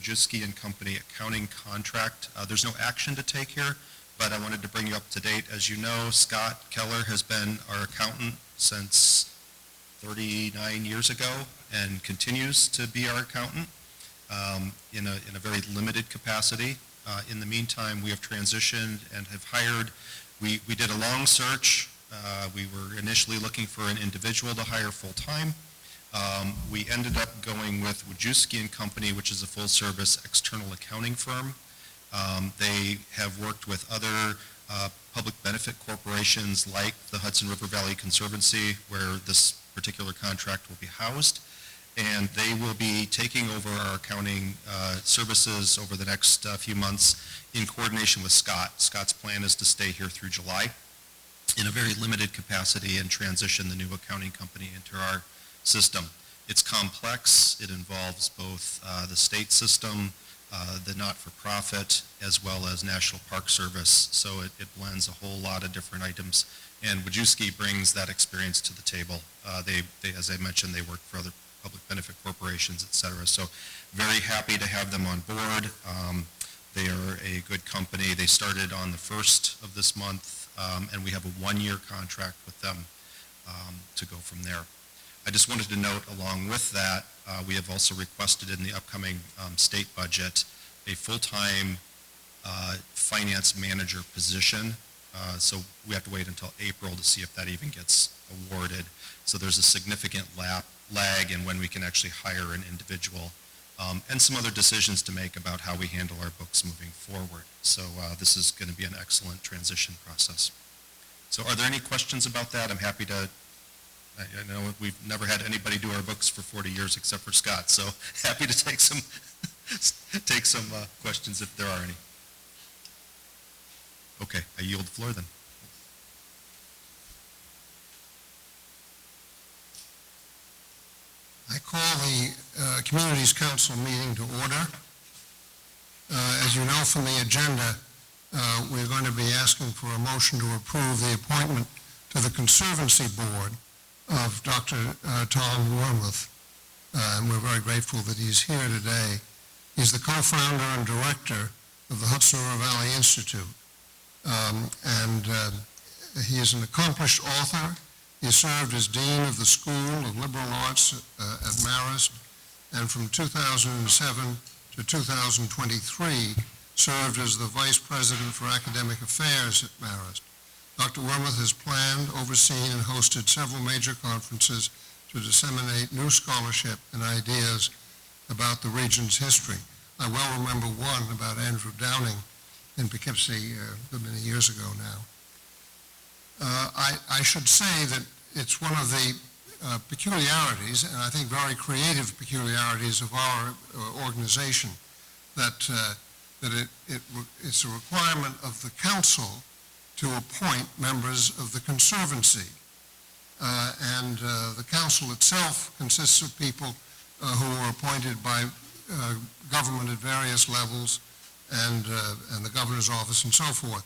Wojcicki and Company accounting contract. There's no action to take here, but I wanted to bring you up to date. As you know, Scott Keller has been our accountant since 39 years ago and continues to be our accountant in a very limited capacity. In the meantime, we have transitioned and have hired. We did a long search. We were initially looking for an individual to hire full-time. We ended up going with Wojcicki and Company, which is a full-service external accounting firm. They have worked with other public benefit corporations like the Hudson River Valley Conservancy, where this particular contract will be housed. And they will be taking over our accounting services over the next few months in coordination with Scott. Scott's plan is to stay here through July in a very limited capacity and transition the new accounting company into our system. It's complex. It involves both the state system, the not-for-profit, as well as National Park Service. So it blends a whole lot of different items. And Wojcicki brings that experience to the table. They, as I mentioned, they work for other public benefit corporations, et cetera. So very happy to have them on board. They are a good company. They started on the 1st of this month, and we have a one-year contract with them to go from there. I just wanted to note along with that, we have also requested in the upcoming state budget a full-time finance manager position. So we have to wait until April to see if that even gets awarded. So there's a significant lag in when we can actually hire an individual, and some other decisions to make about how we handle our books moving forward. So this is going to be an excellent transition process. So are there any questions about that? I'm happy to, I know we've never had anybody do our books for 40 years except for Scott, so happy to take some questions if there are any. Okay, I yield the floor then. I call the Communities Council meeting to order. As you know from the agenda, we're going to be asking for a motion to approve the appointment to the Conservancy Board of Dr. Tom Wormuth. And we're very grateful that he's here today. He's the co-founder and director of the Hudson River Valley Institute. He is an accomplished author. He served as Dean of the School of Liberal Arts at Marist, and from 2007 to 2023 served as the Vice President for Academic Affairs at Marist. Dr. Wormuth has planned, overseen, and hosted several major conferences to disseminate new scholarship and ideas about the region's history. I well remember one about Andrew Downing in Poughkeepsie many years ago now. I should say that it's one of the peculiarities, and I think very creative peculiarities of our organization, that it's a requirement of the council to appoint members of the Conservancy. The council itself consists of people who are appointed by government at various levels and the governor's office and so forth.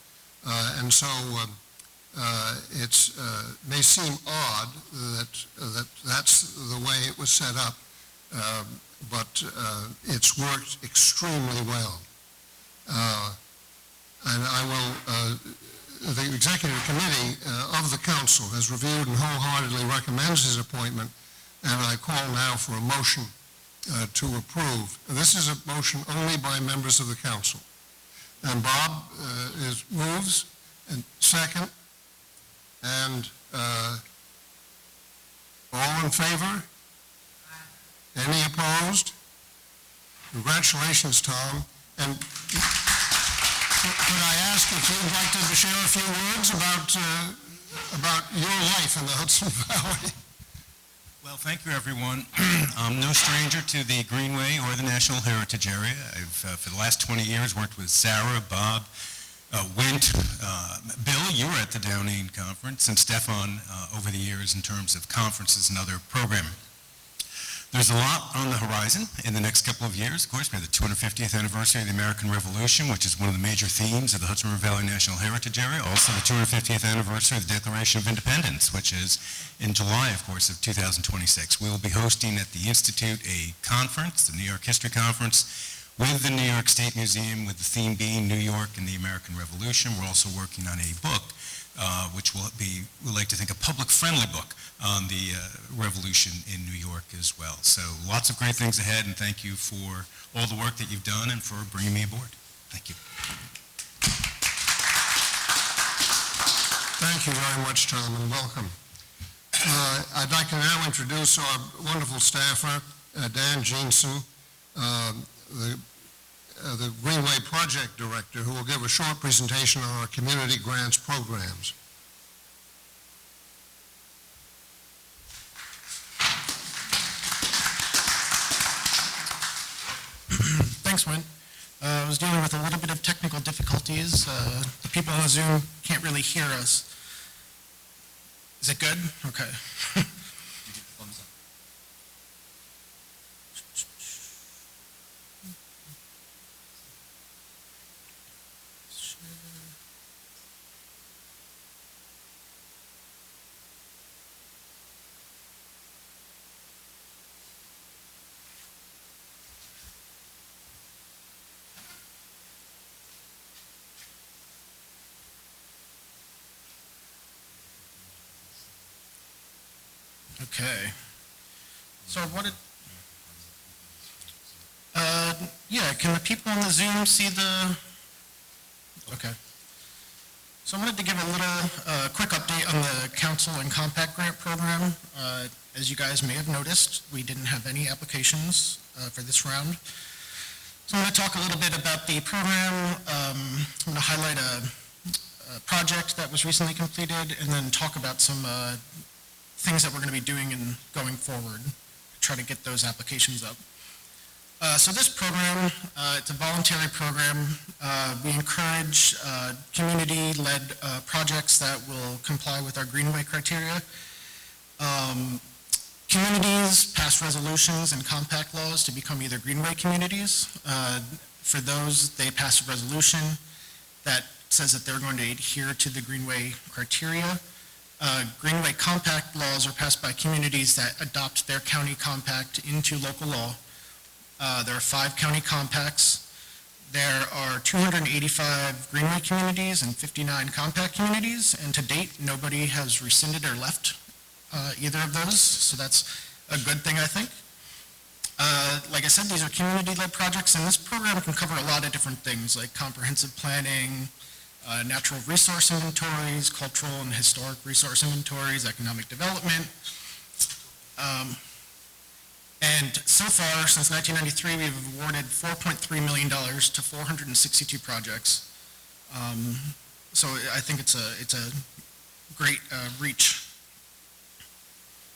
It may seem odd that that's the way it was set up, but it's worked extremely well. The executive committee of the council has reviewed and wholeheartedly recommends his appointment, and I call now for a motion to approve. This is a motion only by members of the council. And Bob moves, and second, and all in favor? Any opposed? Congratulations, Tom. And could I ask if you'd like to share a few words about your life in the Hudson Valley? Well, thank you, everyone. I'm no stranger to the Greenway or the National Heritage Area. I've, for the last 20 years, worked with Sarah, Bob, Wint, Bill, you were at the Downing Conference, and Stefan over the years in terms of conferences and other programming. There's a lot on the horizon in the next couple of years. Of course, we have the 250th anniversary of the American Revolution, which is one of the major themes of the Hudson River Valley National Heritage Area. Also, the 250th anniversary of the Declaration of Independence, which is in July, of course, of 2026. We will be hosting at the Institute a conference, the New York History Conference, with the New York State Museum, with the theme being New York and the American Revolution. We're also working on a book, which will be, we like to think, a public-friendly book on the Revolution in New York as well. So lots of great things ahead, and thank you for all the work that you've done and for bringing me aboard. Thank you. Thank you very much, Tom, and welcome. I'd like to now introduce our wonderful staffer, Dan Jeanson, the Greenway Project Director, who will give a short presentation on our community grants programs. Thanks, Win. I was dealing with a little bit of technical difficulties. The people on Zoom can't really hear us. Is it good? Okay. Okay. So yeah, can the people on the Zoom see the, okay. So I wanted to give a little quick update on the Council and Compact Grant Program. As you guys may have noticed, we didn't have any applications for this round. So I'm going to talk a little bit about the program. I'm going to highlight a project that was recently completed and then talk about some things that we're going to be doing and going forward to try to get those applications up. So this program, it's a voluntary program. We encourage community-led projects that will comply with our Greenway criteria. Communities pass resolutions and compact laws to become either Greenway communities. For those, they pass a resolution that says that they're going to adhere to the Greenway criteria. Greenway compact laws are passed by communities that adopt their county compact into local law. There are 5 county compacts. There are 285 Greenway communities and 59 compact communities, and to date, nobody has rescinded or left either of those, so that's a good thing, I think. Like I said, these are community-led projects, and this program can cover a lot of different things, like comprehensive planning, natural resource inventories, cultural and historic resource inventories, economic development. And so far, since 1993, we've awarded $4.3 million to 462 projects. So I think it's a great reach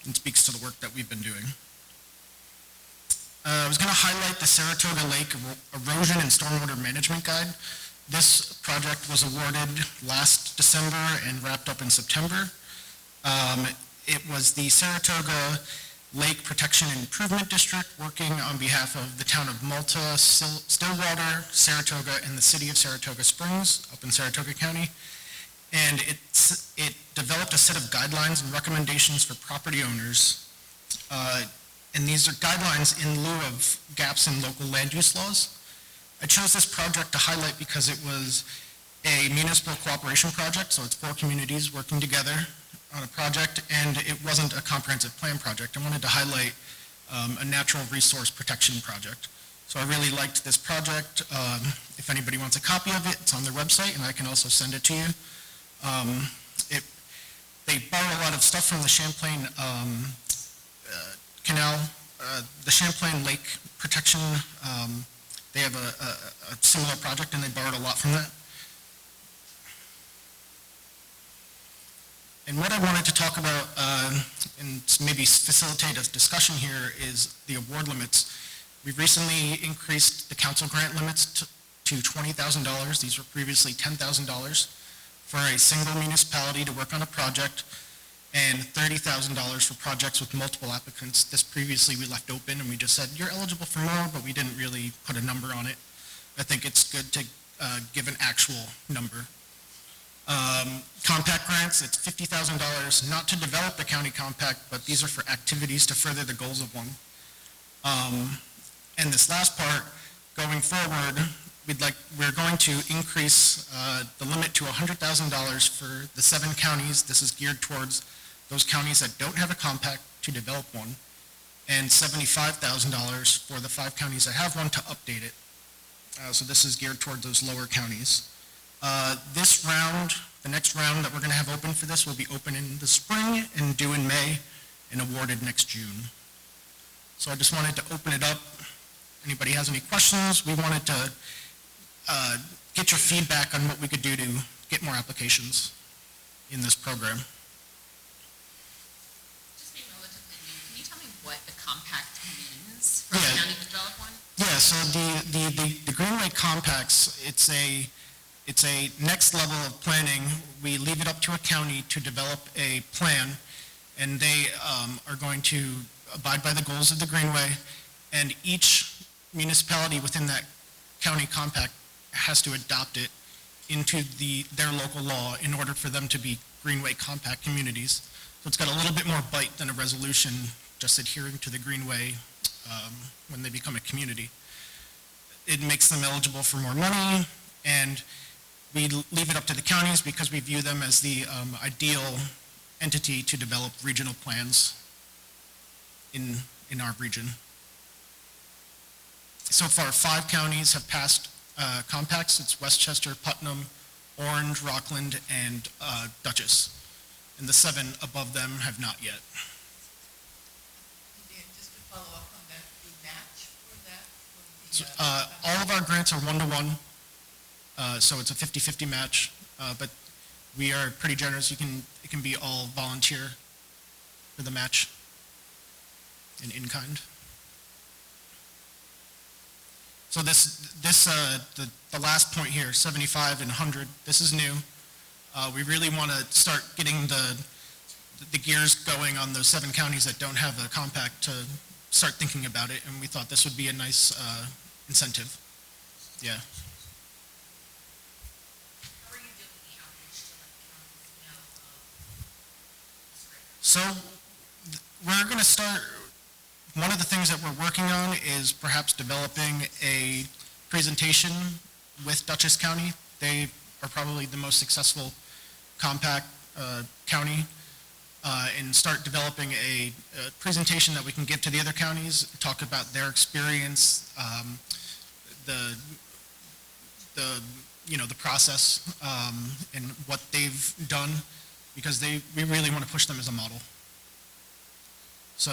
and speaks to the work that we've been doing. I was going to highlight the Saratoga Lake Erosion and Stormwater Management Guide. This project was awarded last December and wrapped up in September. It was the Saratoga Lake Protection and Improvement District working on behalf of the town of Malta, Stillwater, Saratoga, and the city of Saratoga Springs up in Saratoga County. And it developed a set of guidelines and recommendations for property owners. And these are guidelines in lieu of gaps in local land use laws. I chose this project to highlight because it was a municipal cooperation project, so it's 4 communities working together on a project, and it wasn't a comprehensive plan project. I wanted to highlight a natural resource protection project. So I really liked this project. If anybody wants a copy of it, it's on their website, and I can also send it to you. They borrow a lot of stuff from the Champlain Canal, the Champlain Lake Protection. They have a similar project, and they borrowed a lot from that. And what I wanted to talk about and maybe facilitate a discussion here is the award limits. We've recently increased the council grant limits to $20,000. These were previously $10,000 for a single municipality to work on a project, and $30,000 for projects with multiple applicants. This previously we left open, and we just said, you're eligible for more, but we didn't really put a number on it. I think it's good to give an actual number. Compact grants, it's $50,000, not to develop the county compact, but these are for activities to further the goals of one. And this last part going forward, we're going to increase the limit to $100,000 for the 7 counties. This is geared towards those counties that don't have a compact to develop one, and $75,000 for the 5 counties that have one to update it. So this is geared toward those lower counties. This round, the next round that we're going to have open for this will be open in the spring and due in May and awarded next June. So I just wanted to open it up. Anybody has any questions? We wanted to get your feedback on what we could do to get more applications in this program. Just being relatively new, can you tell me what the compact means for a Yeah. county to develop one? Yeah, so the Greenway compacts, it's a next level of planning. We leave it up to a county to develop a plan, and they are going to abide by the goals of the Greenway, and each municipality within that county compact has to adopt it into their local law in order for them to be Greenway compact communities. So it's got a little bit more bite than a resolution just adhering to the Greenway when they become a community. It makes them eligible for more money, and we leave it up to the counties because we view them as the ideal entity to develop regional plans in our region. So far, 5 counties have passed compacts. It's Westchester, Putnam, Orange, Rockland, and Dutchess. And the 7 above them have not yet. Dan, just to follow up on that, we match for that? So, all of our grants are 1-to-1, so it's a 50-50 match, but we are pretty generous. It can be all volunteer for the match and in-kind. So the last point here, 75 and 100, this is new. We really want to start getting the gears going on those 7 counties that don't have a compact to start thinking about it, and we thought this would be a nice incentive. Yeah. How are you doing the outreach to let counties know of this rate? So we're going to start, one of the things that we're working on is perhaps developing a presentation with Dutchess County. They are probably the most successful compact county, and start developing a presentation that we can give to the other counties, talk about their experience, the process, and what they've done, because we really want to push them as a model. So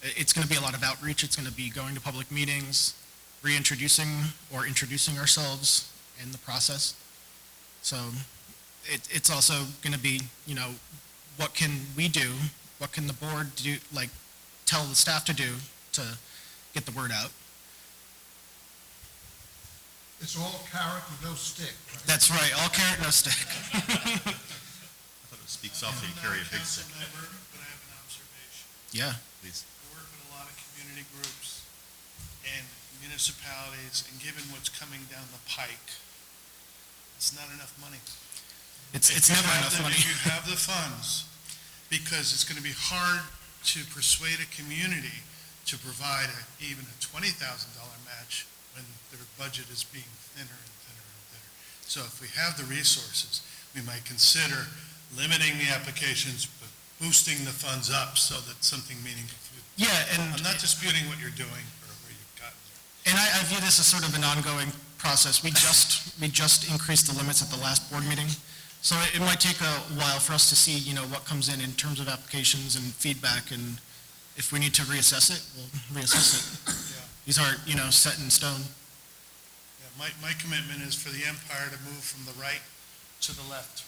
it's going to be a lot of outreach. It's going to be going to public meetings, reintroducing or introducing ourselves in the process. So it's also going to be, what can we do? What can the board do, tell the staff to do to get the word out? It's all carrot and no stick, right? That's right, all carrot, no stick. I thought it speaks off that you carry a big stick. I'm not a council member, but I have an observation. Yeah, Please. I work with a lot of community groups and municipalities, and given what's coming down the pike, it's not enough money. it's If you never have enough the- money. If you have the funds, because it's going to be hard to persuade a community to provide even a $20,000 match when their budget is being thinner and thinner and thinner. So if we have the resources, we might consider limiting the applications, but boosting the funds up so that something meaningful. Yeah, I'm and not disputing what you're doing or where you've gotten there. I view this as sort of an ongoing process. We just increased the limits at the last board meeting. So it might take a while for us to see, what comes in terms of applications and feedback, and if we need to reassess it, we'll reassess it. Yeah. These aren't, set in stone. Yeah, my commitment is for the empire to move from the right to the left.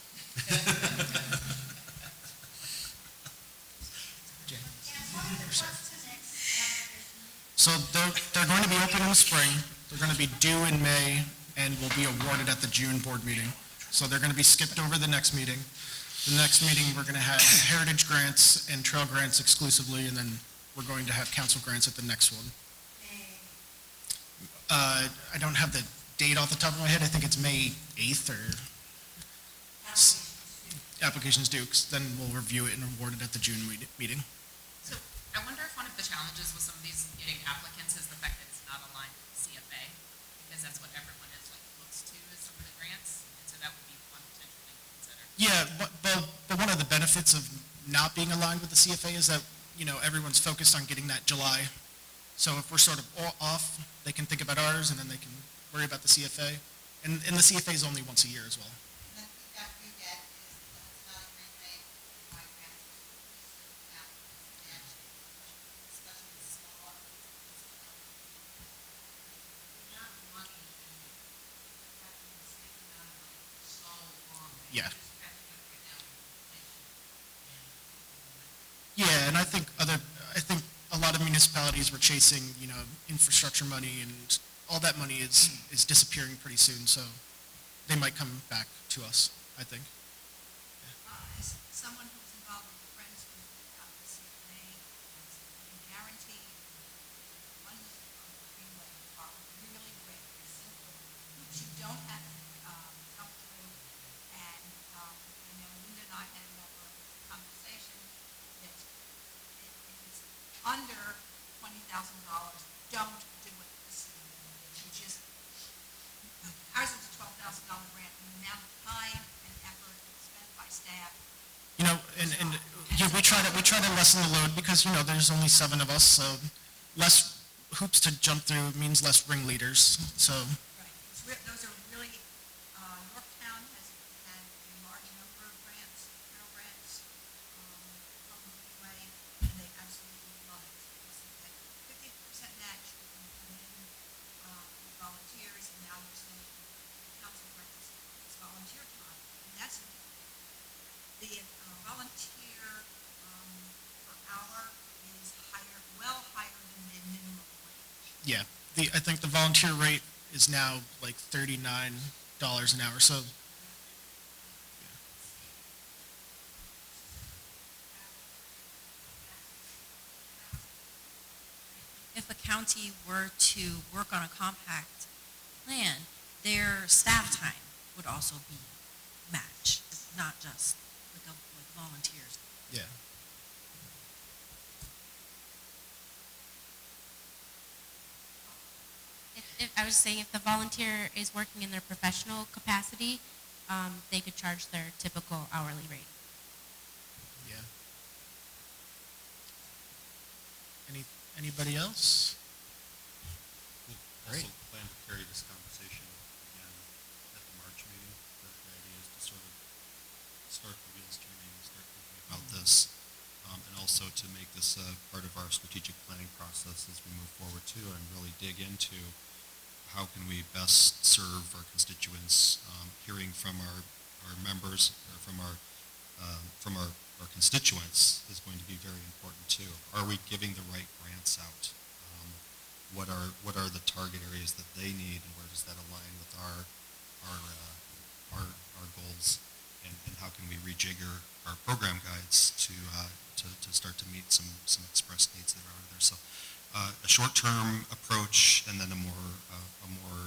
So they're going to be open in the spring, they're going to be due in May, and will be awarded at the June board meeting. So they're going to be skipped over the next meeting. The next meeting, we're going to have heritage grants and trail grants exclusively, and then we're going to have council grants at the next one. I don't have the date off the top of my head. I think it's May 8th or applications due, 'cause then we'll review it and award it at the June meeting. So I wonder if one of the challenges with some of these getting applicants is the fact that it's not aligned with CFA. because that's what everyone is like looks to as some of the grants, and so that would be one potential thing to consider. Yeah, but one of the benefits of not being aligned with the CFA is that, everyone's focused on getting that July. So if we're sort of all off, they can think about ours, and then they can worry about the CFA. And the CFA is only once a year as well. And the feedback we get is that it's not a Greenway, why grants are so out, and especially the smaller. The amount of money and having the same amount of money for so long. Yeah. Just catching up right now with inflation and. Yeah, and I think a lot of municipalities were chasing, infrastructure money, and all that money is disappearing pretty soon, so they might come back to us, I think. As someone who's involved with Friends with the CFA, you can guarantee the ones on the Greenway are really great, they're simple, hoops you don't have to jump through. And I know Linda and I had another conversation that if it's under $20,000, don't do it this year. You just, ours is a $12,000 grant, and the amount of time and effort spent by staff. And yeah, we try to lessen the load because, there's only 7 of us, so less hoops to jump through means less ringleaders, so. Right, those are really, Yorktown has had a large number of grants, Carroll grants, from Greenway, and they absolutely love it. Because they get 50% match when you come in, with volunteers, and now you're saying council grants, it's volunteer time, and that's, the volunteer, per hour is higher, well higher than the minimum wage. Yeah, I think the volunteer rate is now like $39 an hour, so. If a county were to work on a compact plan, their staff time would also be matched, not just like volunteers. Yeah. I was saying, if the volunteer is working in their professional capacity, they could charge their typical hourly rate. Yeah. Anybody else? Great. Also plan to carry this conversation again at the March meeting. The idea is to sort of start the wheels turning, start thinking about this, and also to make this part of our strategic planning process as we move forward too, and really dig into how can we best serve our constituents, hearing from our members, or from our constituents is going to be very important too. Are we giving the right grants out? What are the target areas that they need, and where does that align with our goals? And how can we rejigger our program guides to start to meet some express needs that are out there? So a short-term approach, and then a more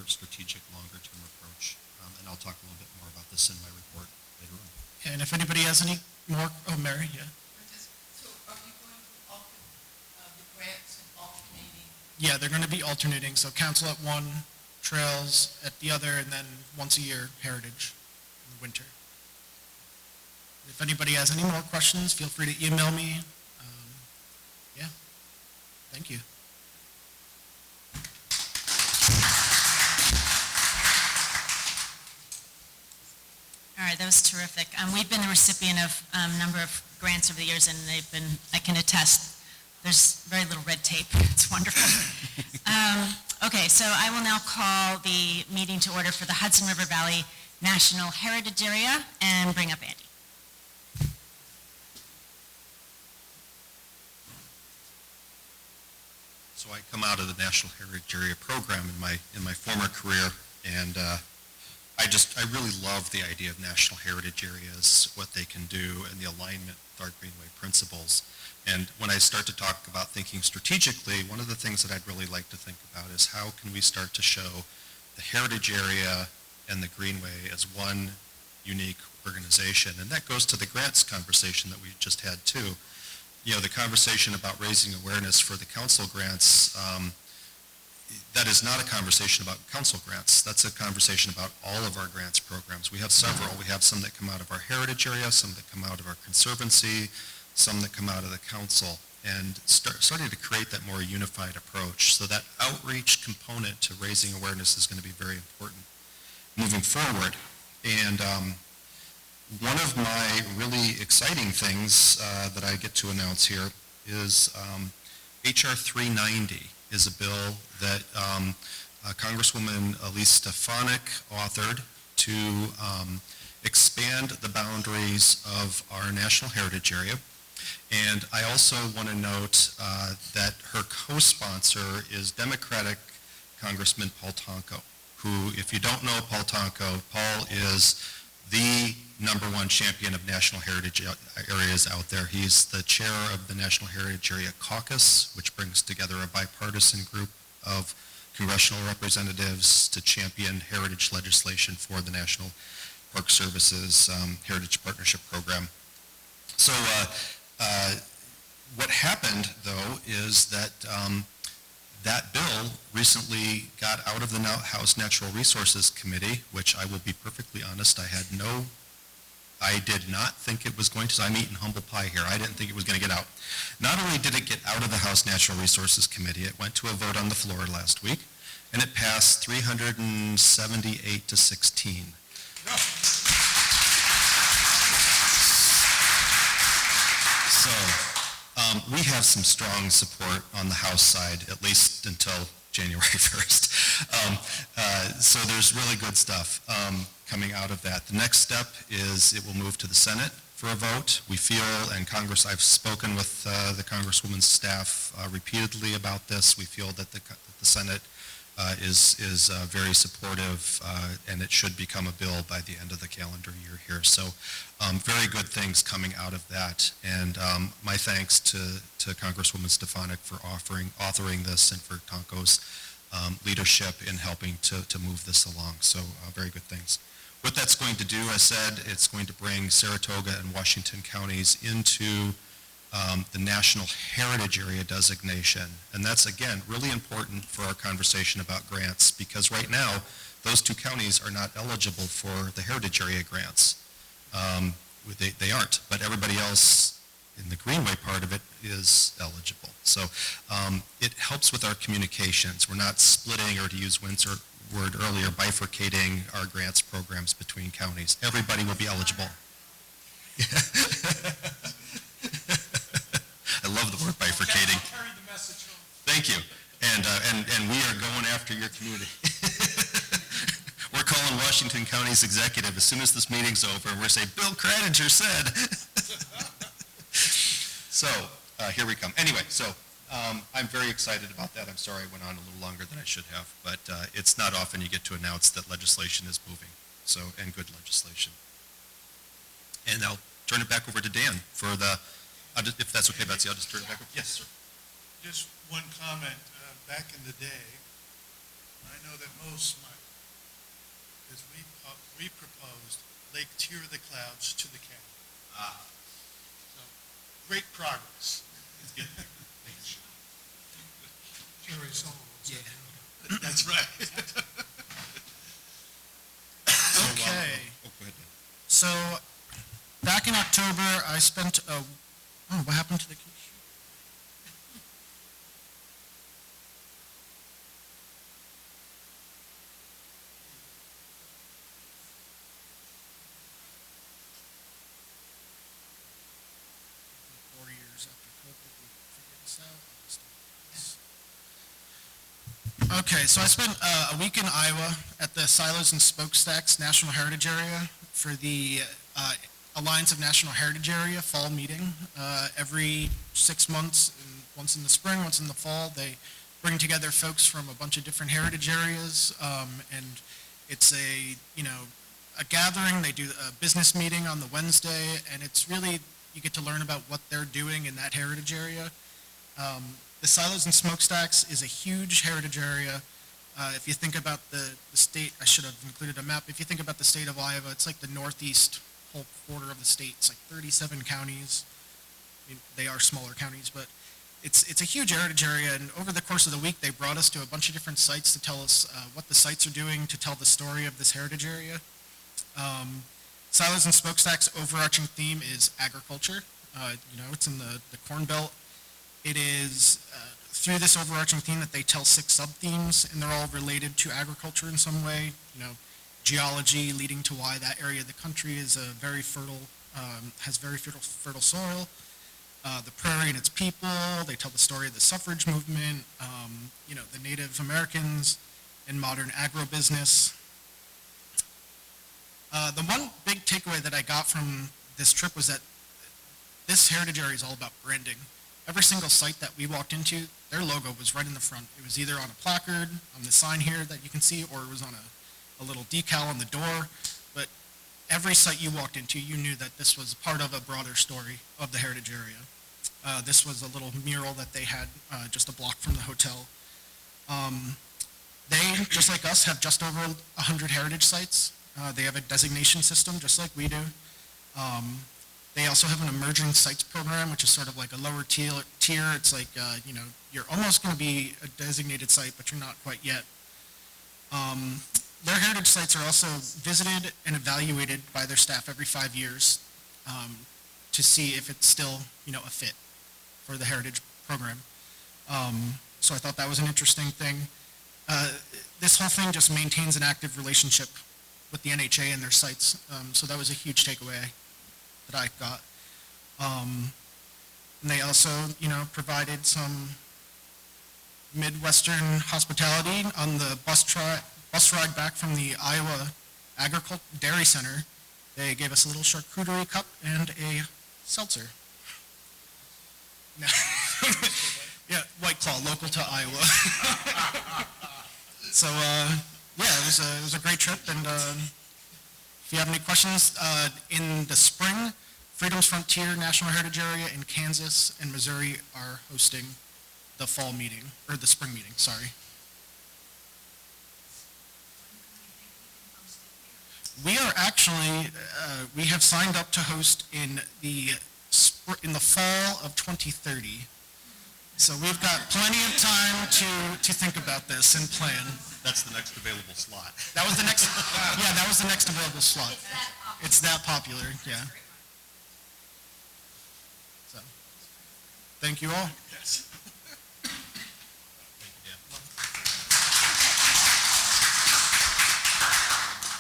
strategic, longer-term approach. And I'll talk a little bit more about this in my report later on. And if anybody has any more, Mary, yeah. So are you going to alter, the grants and alternating? Yeah, they're going to be alternating, so council at one, trails at the other, and then once a year, heritage in the winter. If anybody has any more questions, feel free to email me. Yeah, thank you. All right, that was terrific. We've been the recipient of a number of grants over the years, and they've been, I can attest, there's very little red tape. It's wonderful. Okay, so I will now call the meeting to order for the Hudson River Valley National Heritage Area and bring up Andy. So I come out of the National Heritage Area program in my former career, and I really love the idea of national heritage areas, what they can do, and the alignment with our Greenway principles. And when I start to talk about thinking strategically, one of the things that I'd really like to think about is how can we start to show the heritage area and the Greenway as one unique organization. And that goes to the grants conversation that we just had too. The conversation about raising awareness for the council grants, that is not a conversation about council grants. That's a conversation about all of our grants programs. We have several. We have some that come out of our heritage area, some that come out of our conservancy, some that come out of the council, and starting to create that more unified approach. So that outreach component to raising awareness is going to be very important moving forward. And one of my really exciting things that I get to announce here is HR 390 is a bill that Congresswoman Elise Stefanik authored to expand the boundaries of our National Heritage Area. And I also want to note that her co-sponsor is Democratic Congressman Paul Tonko, who, if you don't know Paul Tonko, Paul is the #1 champion of national heritage areas out there. He's the chair of the National Heritage Area Caucus, which brings together a bipartisan group of congressional representatives to champion heritage legislation for the National Park Service's Heritage Partnership Program. So what happened, though, is that that bill recently got out of the House Natural Resources Committee, which I will be perfectly honest, I did not think it was going to. So I'm eating humble pie here. I didn't think it was going to get out. Not only did it get out of the House Natural Resources Committee, it went to a vote on the floor last week, and it passed 378 to 16. So we have some strong support on the House side, at least until January 1st. So there's really good stuff coming out of that. The next step is it will move to the Senate for a vote. We feel, and Congress, I've spoken with the Congresswoman's staff repeatedly about this. We feel that the Senate is very supportive, and it should become a bill by the end of the calendar year here. So very good things coming out of that. And my thanks to Congresswoman Stefanik for authoring this and for Tonko's leadership in helping to move this along. So very good things. What that's going to do, I said, it's going to bring Saratoga and Washington counties into the National Heritage Area designation. And that's, again, really important for our conversation about grants, because right now, those two counties are not eligible for the Heritage Area grants. They aren't, but everybody else in the Greenway part of it is eligible. So it helps with our communications. We're not splitting, or to use Wynn's word earlier, bifurcating our grants programs between counties. Everybody will be eligible. I love the word bifurcating. Carry the message home. Thank you. And we are going after your community. We're calling Washington County's executive as soon as this meeting's over, and we're saying, Bill Cradinger said. So here we come. Anyway, so I'm very excited about that. I'm sorry I went on a little longer than I should have, but it's not often you get to announce that legislation is moving, and good legislation. And I'll turn it back over to Dan for if that's okay, Betsy, I'll just turn it back over. Yes, sir. Just one comment. Back in the day, I know that most smiled, because we proposed Lake Tier of the Clouds to the county. So, great progress. Jerry Sullivan. Yeah. That's right. Okay, Oh, go ahead, Dan. so back in October, I spent what happened to the computer? Okay, so I spent a week in Iowa at the Silos and Smokestacks National Heritage Area for the Alliance of National Heritage Area fall meeting. Every 6 months, once in the spring, once in the fall, they bring together folks from a bunch of different heritage areas, and it's a gathering. They do a business meeting on the Wednesday, and it's really, you get to learn about what they're doing in that heritage area. The Silos and Smokestacks is a huge heritage area. If you think about the state, I should have included a map. If you think about the state of Iowa, it's like the northeast whole quarter of the state. It's like 37 counties. I mean, they are smaller counties, but It's a huge heritage area, and over the course of the week, they brought us to a bunch of different sites to tell us what the sites are doing to tell the story of this heritage area. Silos and Smokestack's overarching theme is agriculture. It's in the Corn Belt. It is through this overarching theme that they tell 6 sub-themes, and they're all related to agriculture in some way. Geology leading to why that area of the country is very fertile, has very fertile soil. The prairie and its people. They tell the story of the suffrage movement, the Native Americans and modern agribusiness. The one big takeaway that I got from this trip was that this heritage area is all about branding. Every single site that we walked into, their logo was right in the front. It was either on a placard, on the sign here that you can see, or it was on a little decal on the door. But every site you walked into, you knew that this was part of a broader story of the heritage area. This was a little mural that they had just a block from the hotel. They, just like us, have just over 100 heritage sites. They have a designation system, just like we do. They also have an emerging sites program, which is sort of like a lower tier. It's like, you're almost going to be a designated site, but you're not quite yet. Their heritage sites are also visited and evaluated by their staff every 5 years to see if it's still, a fit for the heritage program. So I thought that was an interesting thing. This whole thing just maintains an active relationship with the NHA and their sites. So that was a huge takeaway that I got. And they also, provided some Midwestern hospitality on the bus ride back from the Iowa Dairy Center. They gave us a little charcuterie cup and a seltzer. No. Yeah, White Claw, local to Iowa. So, it was a great trip, and if you have any questions, in the spring, Freedom's Frontier National Heritage Area in Kansas and Missouri are hosting the fall meeting, or the spring meeting, sorry. We are actually, we have signed up to host in the fall of 2030. So we've got plenty of time to think about this and plan. That's the next available slot. That was the next, that was the next available slot. It's that popular, yeah. So, thank you all. Yes.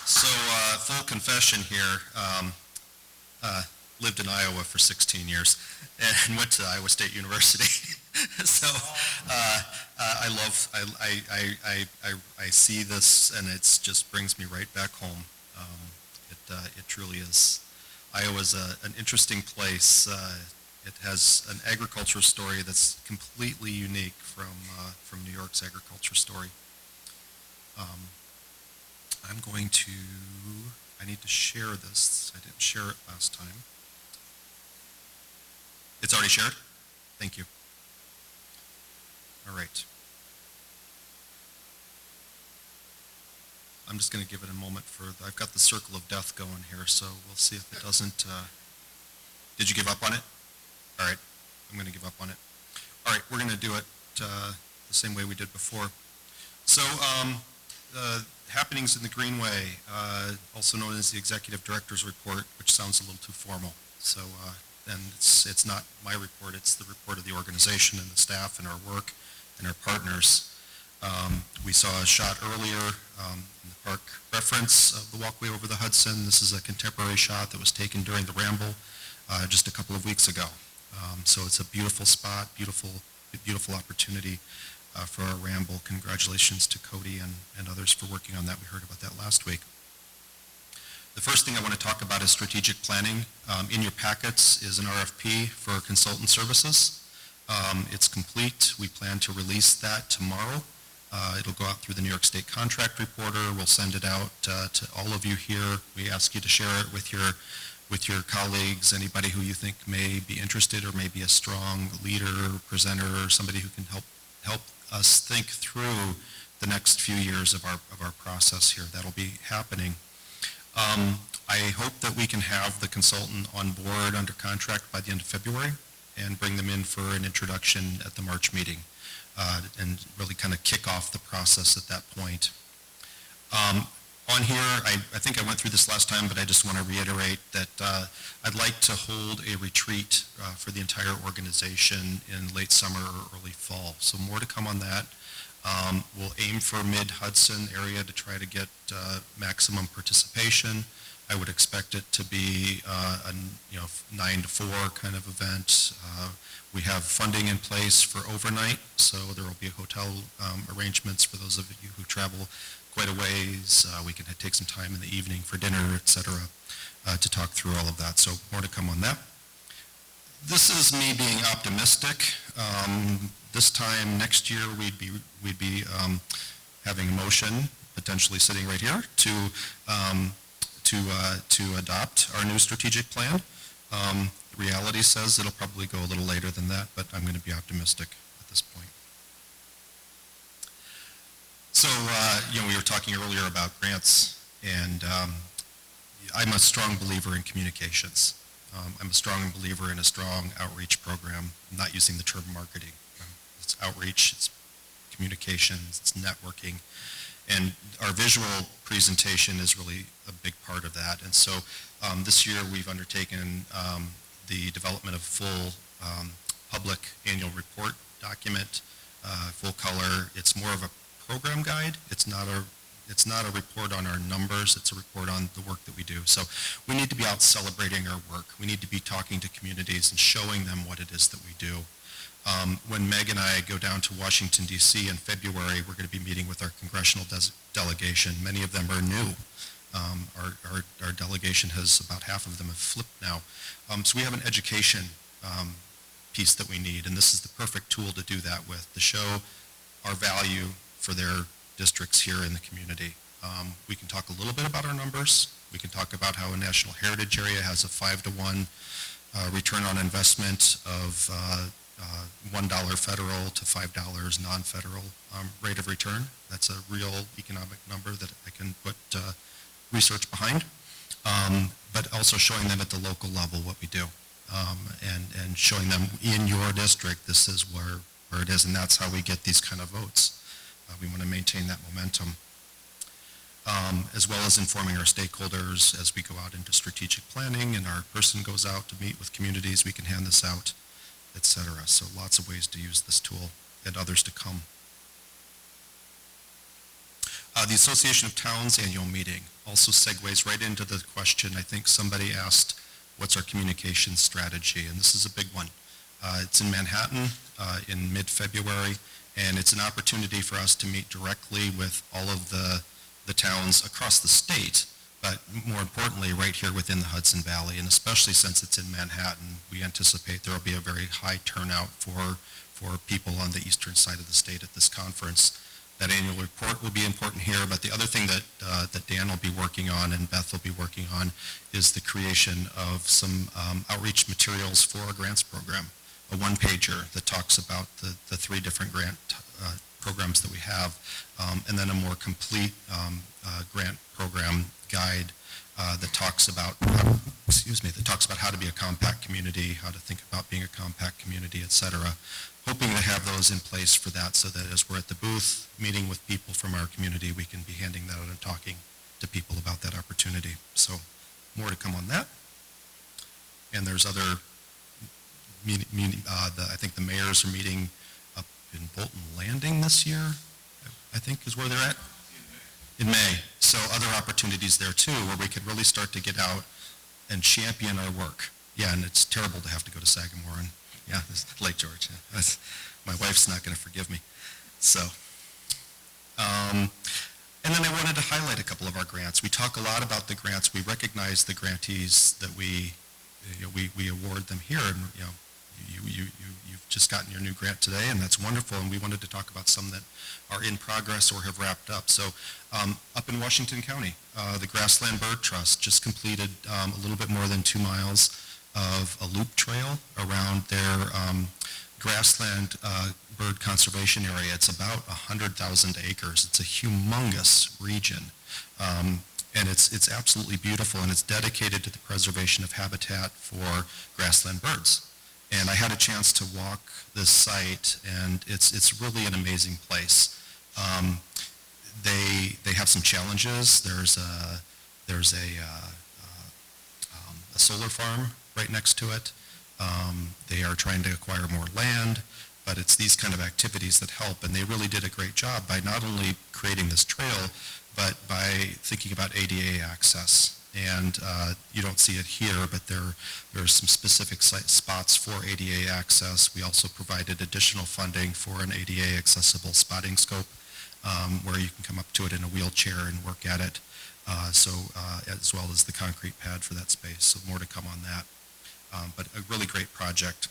So, full confession here, lived in Iowa for 16 years and went to Iowa State University. So, I see this and it's just brings me right back home. It truly is. Iowa's an interesting place. It has an agriculture story that's completely unique from New York's agriculture story. I need to share this. I didn't share it last time. It's already shared? Thank you. All right. I'm just going to give it a moment I've got the circle of death going here, so we'll see if it doesn't, did you give up on it? All right, I'm going to give up on it. All right, we're going to do it the same way we did before. So, happenings in the Greenway, also known as the Executive Director's Report, which sounds a little too formal. So, and it's not my report, it's the report of the organization and the staff and our work and our partners. We saw a shot earlier in the park reference of the walkway over the Hudson. This is a contemporary shot that was taken during the Ramble just a couple of weeks ago. So it's a beautiful spot, beautiful opportunity for our Ramble. Congratulations to Cody and others for working on that. We heard about that last week. The first thing I want to talk about is strategic planning. In your packets is an RFP for consultant services. It's complete. We plan to release that tomorrow. It'll go out through the New York State Contract Reporter. We'll send it out to all of you here. We ask you to share it with your colleagues, anybody who you think may be interested or may be a strong leader, presenter, or somebody who can help us think through the next few years of our process here. That'll be happening. I hope that we can have the consultant on board under contract by the end of February. and bring them in for an introduction at the March meeting, and really kind of kick off the process at that point. On here, I think I went through this last time, but I just want to reiterate that I'd like to hold a retreat for the entire organization in late summer or early fall. So more to come on that. We'll aim for mid-Hudson area to try to get maximum participation. I would expect it to be a 9 to 4 kind of event. We have funding in place for overnight, so there will be hotel arrangements for those of you who travel quite a ways. We can take some time in the evening for dinner, et cetera, to talk through all of that. So more to come on that. This is me being optimistic. This time next year, we'd be having a motion potentially sitting right here to adopt our new strategic plan. Reality says it'll probably go a little later than that, but I'm going to be optimistic at this point. So, we were talking earlier about grants, and I'm a strong believer in communications. I'm a strong believer in a strong outreach program. I'm not using the term marketing. It's outreach, it's communications, it's networking. And our visual presentation is really a big part of that. And so this year we've undertaken the development of full public annual report document, full color. It's more of a program guide. It's not a report on our numbers. It's a report on the work that we do. So we need to be out celebrating our work. We need to be talking to communities and showing them what it is that we do. When Meg and I go down to Washington, D.C. in February, we're going to be meeting with our congressional delegation. Many of them are new. Our delegation has about half of them have flipped now. So we have an education piece that we need, and this is the perfect tool to do that with, to show our value for their districts here in the community. We can talk a little bit about our numbers. We can talk about how a National Heritage Area has a 5-to-1 return on investment of $1 federal to $5 non-federal rate of return. That's a real economic number that I can put research behind, but also showing them at the local level what we do, and showing them in your district, this is where it is, and that's how we get these kind of votes. We want to maintain that momentum, as well as informing our stakeholders as we go out into strategic planning, and our person goes out to meet with communities, we can hand this out, et cetera. So lots of ways to use this tool, and others to come. The Association of Towns annual meeting also segues right into the question. I think somebody asked, what's our communication strategy? And this is a big one. It's in Manhattan in mid-February, and it's an opportunity for us to meet directly with all of the towns across the state, but more importantly, right here within the Hudson Valley, and especially since it's in Manhattan, we anticipate there will be a very high turnout for people on the eastern side of the state at this conference. That annual report will be important here, but the other thing that Dan will be working on and Beth will be working on is the creation of some outreach materials for our grants program, a one-pager that talks about the 3 different grant programs that we have, and then a more complete grant program guide that talks about how to be a compact community, how to think about being a compact community, et cetera. Hoping to have those in place for that, so that as we're at the booth meeting with people from our community, we can be handing that out and talking to people about that opportunity. So more to come on that. And there's other I think the mayors are meeting up in Bolton Landing this year, I think is where they're at. In May. So other opportunities there too, where we could really start to get out and champion our work. Yeah, and it's terrible to have to go to Sagamore, and yeah, it's late, George. My wife's not going to forgive me. So, and then I wanted to highlight a couple of our grants. We talk a lot about the grants. We recognize the grantees that we award them here, and you've just gotten your new grant today, and that's wonderful, and we wanted to talk about some that are in progress or have wrapped up. So up in Washington County, the Grassland Bird Trust just completed a little bit more than 2 miles of a loop trail around their grassland bird conservation area. It's about 100,000 acres. It's a humongous region. And it's absolutely beautiful, and it's dedicated to the preservation of habitat for grassland birds. And I had a chance to walk this site, and it's really an amazing place. They have some challenges. There's a solar farm right next to it. They are trying to acquire more land, but it's these kind of activities that help, and they really did a great job by not only creating this trail, but by thinking about ADA access. And you don't see it here, but there are some specific spots for ADA access. We also provided additional funding for an ADA accessible spotting scope, where you can come up to it in a wheelchair and work at it, as well as the concrete pad for that space. So more to come on that. But a really great project.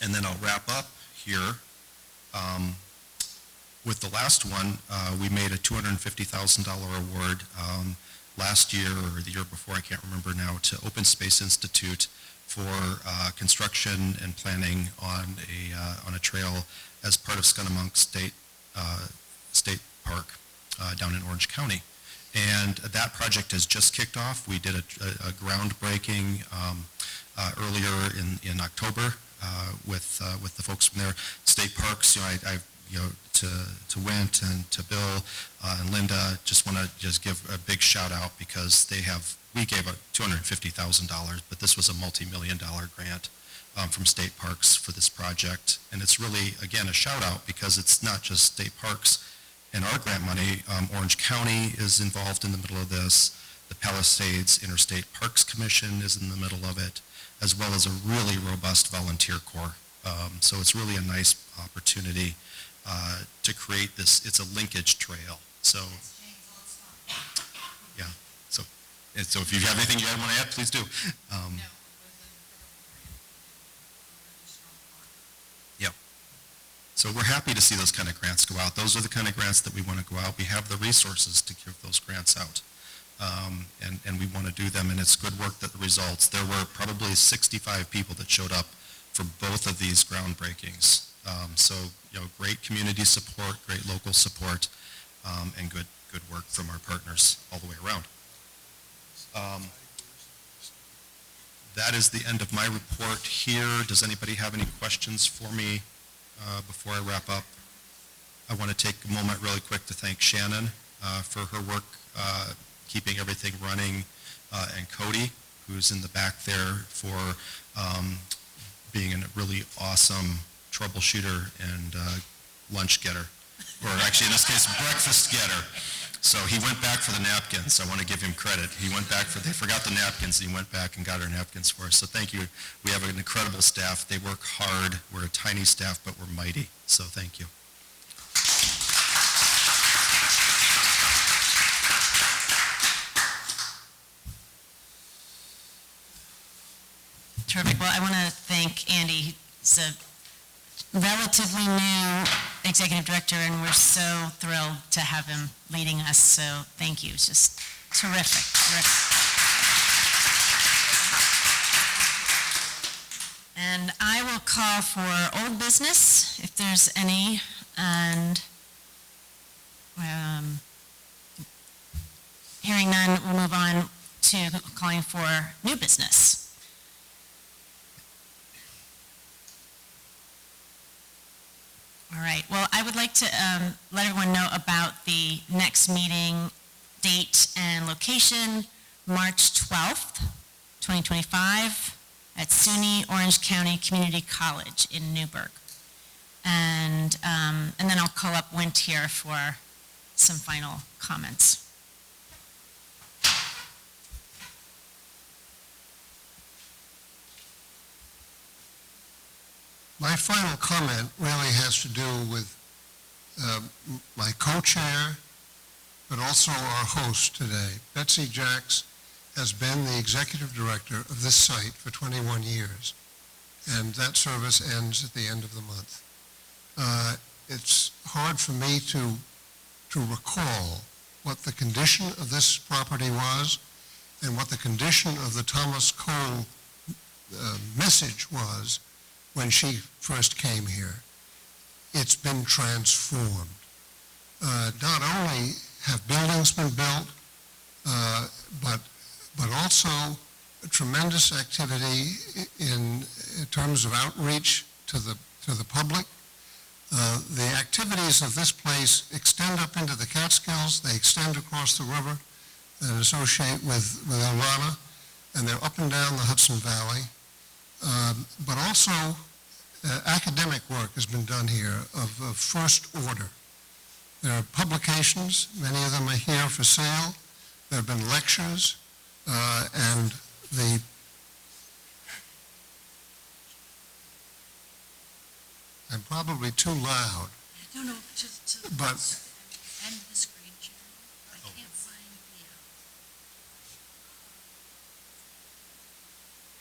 And then I'll wrap up here with the last one. We made a $250,000 award last year or the year before, I can't remember now, to Open Space Institute for construction and planning on a trail as part of Scunnamunk State Park down in Orange County. And that project has just kicked off. We did a groundbreaking earlier in October with the folks from there. State Parks, to Went and to Bill and Linda, just want to give a big shout out because we gave $250,000, but this was a multi-million-dollar grant from State Parks for this project. And it's really, again, a shout out because it's not just State Parks and our grant money. Orange County is involved in the middle of this. The Palisades Interstate Parks Commission is in the middle of it, as well as a really robust volunteer corps. So it's really a nice opportunity to create this. It's a linkage trail. So, yeah. So if you have anything you want to add, please do. Yep. So we're happy to see those kind of grants go out. Those are the kind of grants that we want to go out. We have the resources to give those grants out. And we want to do them, and it's good work that results. There were probably 65 people that showed up for both of these groundbreakings. So, great community support, great local support, and good work from our partners all the way around. That is the end of my report here. Does anybody have any questions for me before I wrap up? I want to take a moment really quick to thank Shannon for her work keeping everything running, and Cody, who's in the back there, for being a really awesome troubleshooter and lunch getter, or actually in this case, breakfast getter. So he went back for the napkins. I want to give him credit. They forgot the napkins, and he went back and got our napkins for us. So thank you. We have an incredible staff. They work hard. We're a tiny staff, but we're mighty. So thank you. Terrific. Well, I want to thank Andy. He's a relatively new executive director, and we're so thrilled to have him leading us. So thank you. It's just terrific. And I will call for old business, if there's any, and hearing none, we'll move on to calling for new business. All right. Well, I would like to let everyone know about the next meeting date and location, March 12th, 2025, at SUNY Orange County Community College in Newburgh. And then I'll call up Wint here for some final comments. My final comment really has to do with my co-chair, but also our host today. Betsy Jacks has been the executive director of this site for 21 years, and that service ends at the end of the month. It's hard for me to recall what the condition of this property was and what the condition of the Thomas Cole message was when she first came here. It's been transformed. Not only have buildings been built, but also tremendous activity in terms of outreach to the public. The activities of this place extend up into the Catskills, they extend across the river and associate with Ilana, and they're up and down the Hudson Valley. But also, academic work has been done here of first order. There are publications, many of them are here for sale. There have been lectures, and I'm probably too loud, No, just to. but End the screen sharing. I can't find the.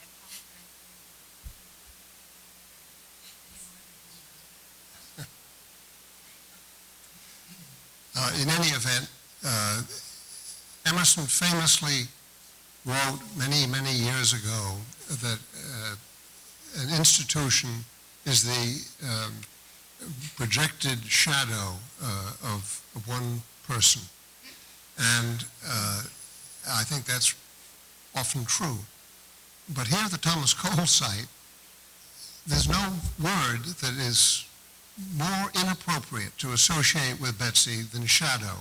I apologize. in any event, Emerson famously wrote many, many years ago that an institution is the projected shadow of one person. And I think that's often true. But here at the Thomas Cole site, there's no word that is more inappropriate to associate with Betsy than shadow.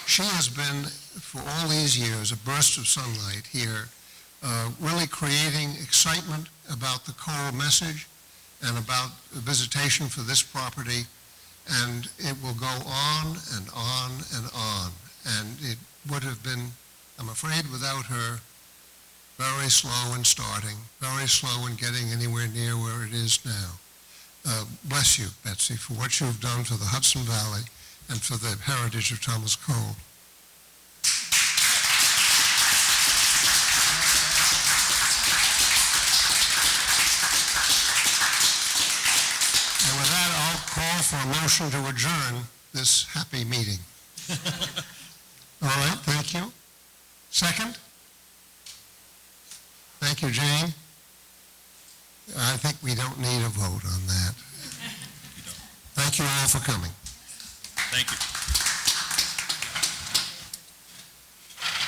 She has been, for all these years, a burst of sunlight here, really creating excitement about the Cole message and about visitation for this property, and it will go on and on and on. And it would have been, I'm afraid, without her, very slow in starting, very slow in getting anywhere near where it is now. Bless you, Betsy, for what you've done for the Hudson Valley and for the heritage of Thomas Cole. And with that, I'll call for a motion to adjourn this happy meeting. All right, thank you. Second? Thank you, Jane. I think we don't need a vote on that. Thank you all for coming. Thank you.